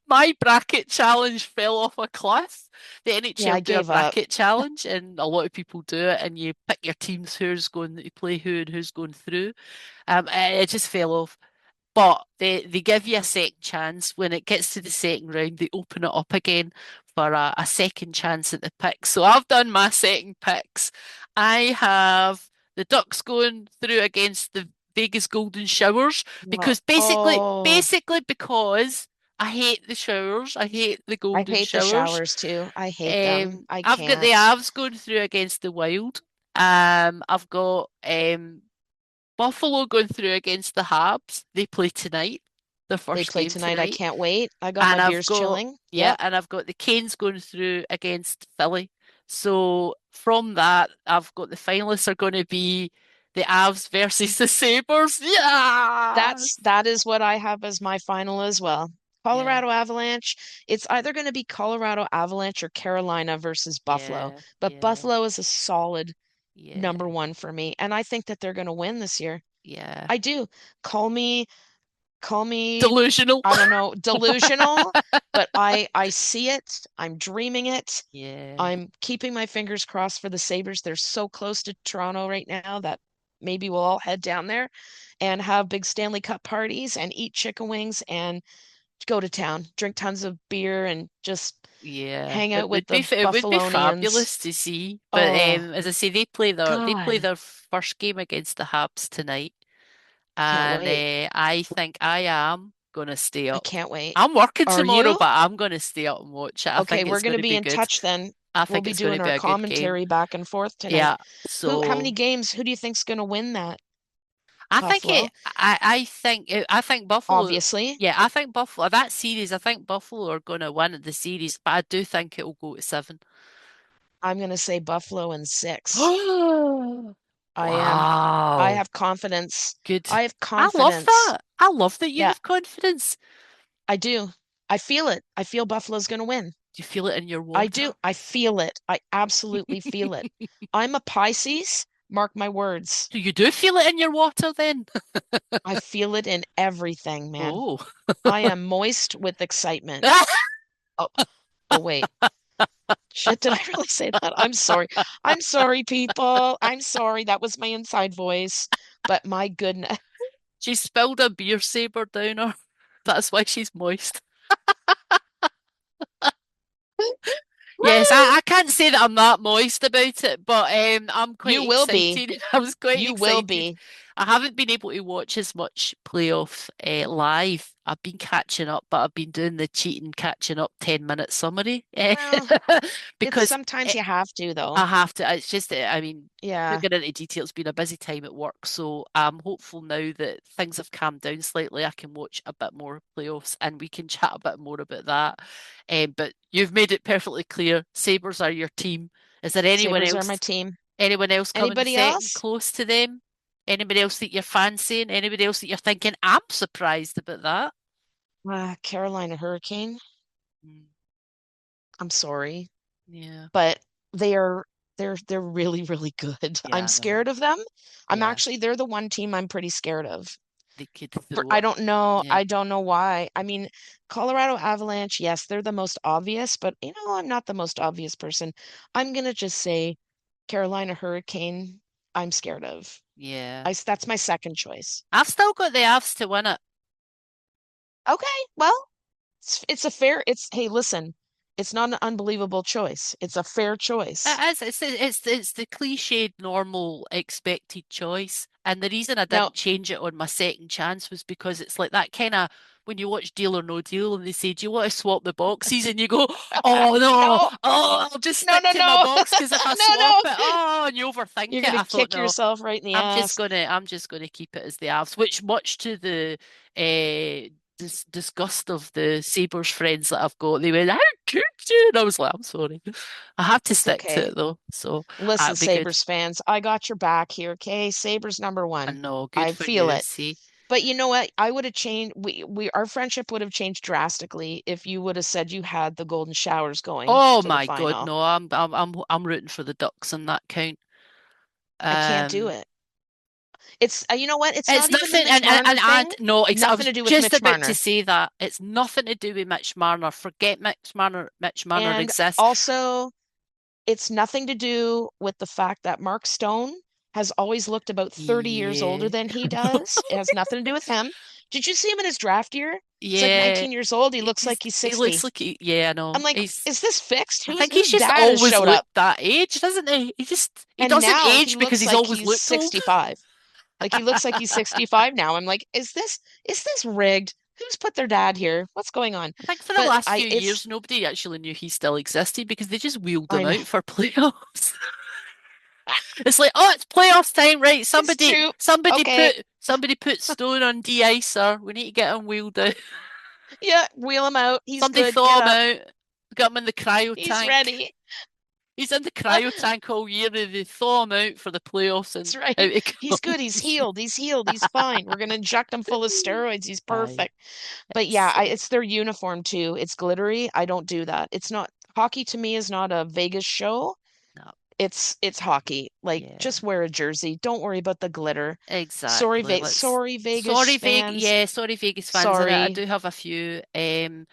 my bracket challenge fell off a cliff. The yeah, I NHL do a gave up. bracket challenge, and a lot of people do it, and you pick your teams who's going to play who and who's going through. It just fell off. But they give you a second chance. When it gets to the second round, they open it up again for a second chance at the picks. So I've done my second picks. I have the Ducks going through against the Vegas Golden Showers Well, because basically, oh, basically because I hate the showers. I hate the I Golden hate the Showers. showers too. I hate them. I I've got the can't. Avs going through against the Wild. I've got Buffalo going through against the Habs. They play tonight, the They first play game tonight. I tonight. can't wait. I got And my I've beers got, chilling. yeah, Yep. and I've got the Canes going through against Philly. So from that, I've got the finalists are going to be the Avs versus the Sabres. Yes! That is what I have as my final as well. Yeah, Colorado Avalanche. It's either going to be Colorado Avalanche or Carolina versus Buffalo. yeah, But yeah, Buffalo is a solid number yeah, one for me. And I think that they're going to win this year. yeah. I do. Call me, call me, Delusional. I don't know, delusional, but I see it. I'm dreaming it. Yeah, I'm keeping my fingers crossed for the Sabres. They're so close to Toronto right now that maybe we'll all head down there and have big Stanley Cup parties and eat chicken wings and go to town, drink tons of beer and just yeah. hang out with the It would be Buffalonians. fabulous to see. But Oh, as I say, they play God. their first game against the Habs tonight. Can't And wait. I think I am gonna stay I up. can't wait. I'm working Are tomorrow, you? but I'm gonna stay up and watch it. I Okay, think we're it's going to gonna be be in good. touch then. I We'll think be it's gonna doing be our a good game. commentary back and forth tonight. Yeah. How many So games, who do you think's going to win that? I think Buffalo, I think Buffalo. obviously. Yeah, I think Buffalo that series. I think Buffalo are gonna win the series, but I do think it will go to seven. I'm going to say Buffalo in six. I am. I Wow. have confidence. Good. I have I love confidence. that. I love that you Yeah, have confidence. I do. I feel it. I feel Buffalo's going to win. Do you feel it in your I do. water? I feel it. I absolutely feel it. I'm a Pisces. Mark my words. So you do feel it in your water then? I feel it in everything, man. Oh. I am moist with excitement. Oh, oh wait. Shit, did I really say that? I'm sorry. I'm sorry, people. I'm sorry. That was my inside voice. But my goodness. She spilled a beer saber down her. That's why she's moist. Yes, I can't say that I'm that moist about it, but I'm quite You will be. excited. I was quite You will excited. be. I haven't been able to watch as much playoff live. I've been catching up, but I've been doing the cheating catching up 10-minute summary Well, it's because sometimes you have to, though. I have to. It's just, I mean, to Yeah. get into detail, it's been a busy time at work, so I'm hopeful now that things have calmed down slightly. I can watch a bit more playoffs and we can chat a bit more about that. But you've made it perfectly clear. Sabres are your team. Is there Sabres are my team. anyone else coming Anybody second else? close to them? Anybody else that you're fancying? Anybody else that you're thinking, I'm surprised about that? Carolina Hurricane. Mm, I'm sorry, yeah, but they are they're really, really good. yeah, I'm I know. scared of them. Yeah, They're the one team I'm pretty scared of. they could throw I it. don't know. Yeah, I don't know why. I mean, Colorado Avalanche, yes, they're the most obvious, but I'm not the most obvious person. I'm gonna just say Carolina Hurricane, I'm scared of. yeah. That's my second choice. I've still got the Avs to win it. Okay, well, it's a fair, hey, listen, it's not an unbelievable choice. It's a fair choice. It is. It's the cliched, normal, expected choice. And the reason I Now, didn't change it on my second chance was because it's like that kind of when you watch Deal or No Deal and they say, "Do you want to swap the boxes?" and you go, "Oh no, no, oh I'll just no, stick no, to my no, box because if I no, swap no. it, oh, and you overthink You're it." gonna I thought, kick no, yourself right in the ass. I'm just gonna keep it as the Avs, which much to the disgust of the Sabres friends that I've got, they went, "How could you?" And I was like, "I'm sorry." I have to It's stick to okay. it though, so Listen, that'd be good. Sabres fans, I got your back here, okay? Sabres number I one. know, good I for feel you. it. See, But you know what? I would have changed our friendship would have changed drastically if you would have said you had the golden showers going Oh to the my God, final. no, I'm rooting for the Ducks on that count. I can't do Um, it. It's you know what? It's it's not even the nothing, Mitch Marner and thing. no, I Nothing was to do with just Mitch about to Marner. say that it's nothing to do with Mitch Marner. Forget Mitch Marner. Mitch Marner And exists. also, it's nothing to do with the fact that Mark Stone has always looked about 30 years older Yeah, than he does. It has nothing to do with him. Did you see him in his draft year? He's like yeah. 19 years old. He looks like he's He looks 60. like yeah, I I'm know. like, is this fixed? I think he's Whose just dad has always showed up? looked that age, doesn't he? He And doesn't now he age because looks he's like always he's looked old. 65. Like he looks like he's 65 now. I'm like, is this rigged? Who's put their dad here? What's going on? I think for the But last I few it's years, nobody actually knew he still existed because they just wheeled I him know. out for playoffs. It's like, oh, it's playoffs time, right? It's true. Okay. Somebody put Stone on de-icer. We need to get him wheeled out. Yeah, wheel him out. He's Somebody good. Get thaw him up. out. Got him in the cryo He's tank. ready. He's in the cryo tank all year. They thaw him out for the playoffs That's and out right. he He's good. He's comes. healed. He's healed. He's fine. We're gonna inject him full of steroids. He's Aye, perfect. But yeah, it's it's their uniform too. It's glittery. I don't do that. It's not hockey to me is not a Vegas show. no, It's hockey. Like yeah. just wear a jersey. Don't worry about the glitter. Exactly. Sorry Vegas fans. Sorry Vegas fans. I Sorry. do have a few.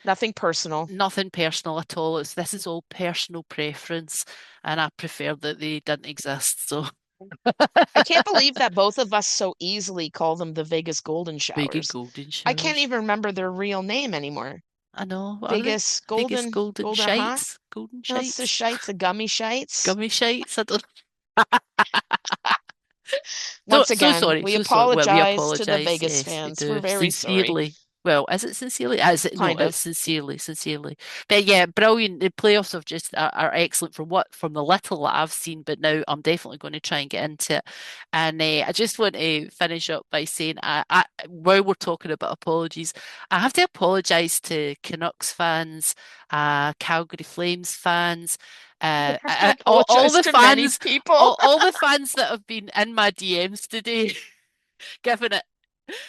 Nothing personal. Nothing personal at all. This is all personal preference, and I prefer that they didn't exist. So I can't believe that both of us so easily call them the Vegas Golden big and Showers. golden I can't showers. even remember their real name anymore. I know. What are they? Vegas Vegas golden Golden, huh? shites, golden No, it's the shites, shites, the gummy shites. gummy shites. I don't. So Once again, we so sorry. Well, we apologize to the apologize. Vegas Yes, we fans. We're do very sorry. sincerely. Well, is it sincerely? Is it? No, Kind it's of. sincerely, sincerely. But yeah, brilliant. The playoffs have just are excellent from the little that I've seen. But now I'm definitely going to try and get into it. And I just want to finish up by saying, while we're talking about apologies, I have to apologize to Canucks fans, Calgary Flames fans. You have to apologize to many people. All the fans that have been in my DMs today, giving it,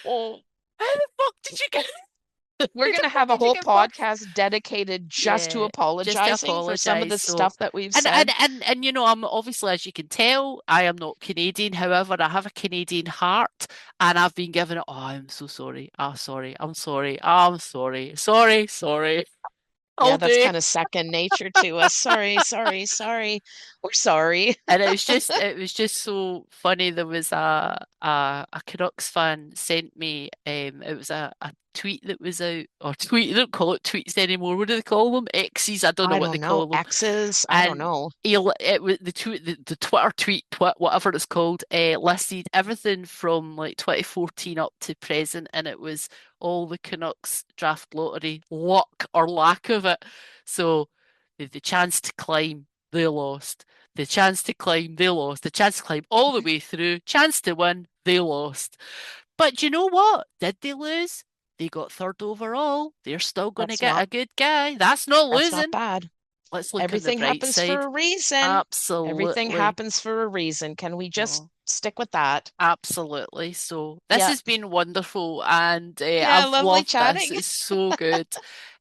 oh, how the fuck did you get? We're How the gonna fuck have a did you whole get first? podcast dedicated just to Yeah, just to apologizing for some of apologize. the So, stuff that we've said. and I'm obviously, as you can tell, I am not Canadian. However, I have a Canadian heart, and I've been given it. Oh, I'm so sorry. Oh, sorry. I'm sorry. I'm sorry. Sorry. Yeah, All that's day. kind of second nature to us. Sorry. We're sorry. And it was just so funny. There was a Canucks fan sent me it was a tweet that was out or tweet they don't call it tweets anymore. What do they call them? X's, I don't know I what they don't know. call them. Exes, I don't And know. it was the Twitter tweet, whatever it's called, listed everything from like 2014 up to present, and it was all the Canucks draft lottery luck or lack of it. So the chance to climb, they lost. The chance to climb, they lost. The chance to climb all the way through, chance to win, they lost. But you know what? Did they lose? They got third overall. They're still going to That's get not a good guy. That's not that's not losing. bad. Let's look on the Everything bright happens for side. a reason. Everything Absolutely. happens for a reason. Can we just Oh, stick with that? absolutely. So this Yeah. has been wonderful, and Yeah, I've lovely loved this. chatting. It's so good.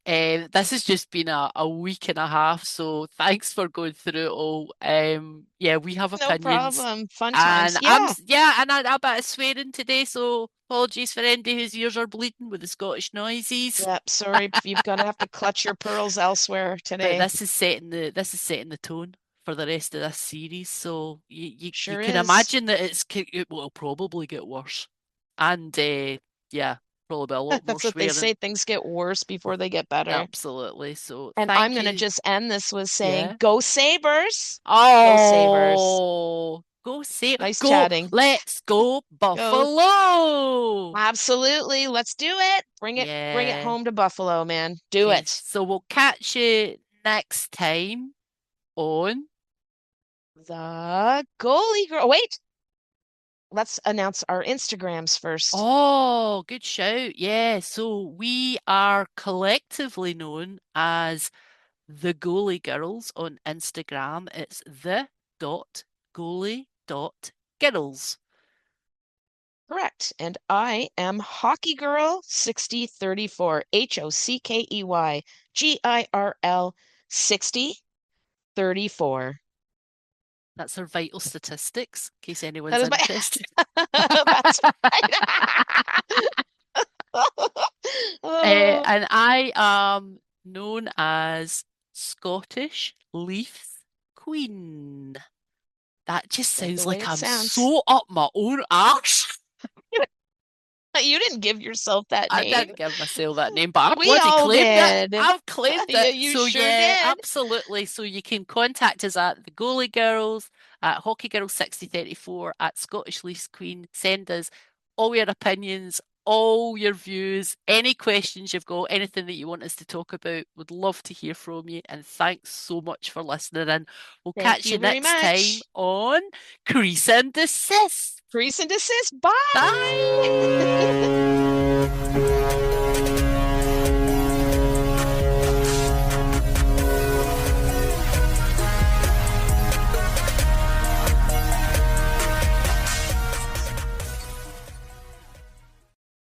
This has just been a week and a half, so thanks for going through it all. Yeah, we have No opinions, problem. Fun and times. Yeah. yeah, and I a bit of swearing today, so apologies for anybody whose ears are bleeding with the Scottish noises. Yep. Sorry, you've got to have to clutch your pearls elsewhere But today. this is setting the tone for the rest of this series. So you Sure can is. imagine that it will probably get worse, and yeah, probably be a lot more That's what they swearing. say. Things get worse before they get better. Absolutely. So And I'm thank going to you. just end this with saying, Yeah. go Sabres. Go Sabres. Oh, go save. Nice Go. chatting. Let's go Go. Buffalo. Absolutely. Let's do it. Bring it Yeah. home to Buffalo, man. Do Yes. it. So we'll catch you next time on. The goalie girl. Wait, let's announce our Instagrams first. Oh, good shout. Yeah, so we are collectively known as the Goalie Girls on Instagram. It's the dot goalie dot girls. Correct. And I am Hockey Girl 6034. HOCKEYGIRL 6034. That's her vital statistics, in case That anyone's is my interested. that's right. Oh, And I am known as Scottish Leafs Queen. That just like the sounds way like it I'm sounds. so up my own arse. You didn't give yourself that I name. didn't give myself that name, but I We bloody all claimed it. did. I've claimed Yeah, it. you So sure yeah, did. absolutely. So you can contact us at the Goalie Girls, at Hockey Girl 6034, at Scottish Leafs Queen. Send us all your opinions, all your views, any questions you've got, anything that you want us to talk about. Would love to hear from you. And thanks so much for listening in. We'll Thank catch you you very next time much. on Crease and Desist. Crease and desist. Bye. Bye.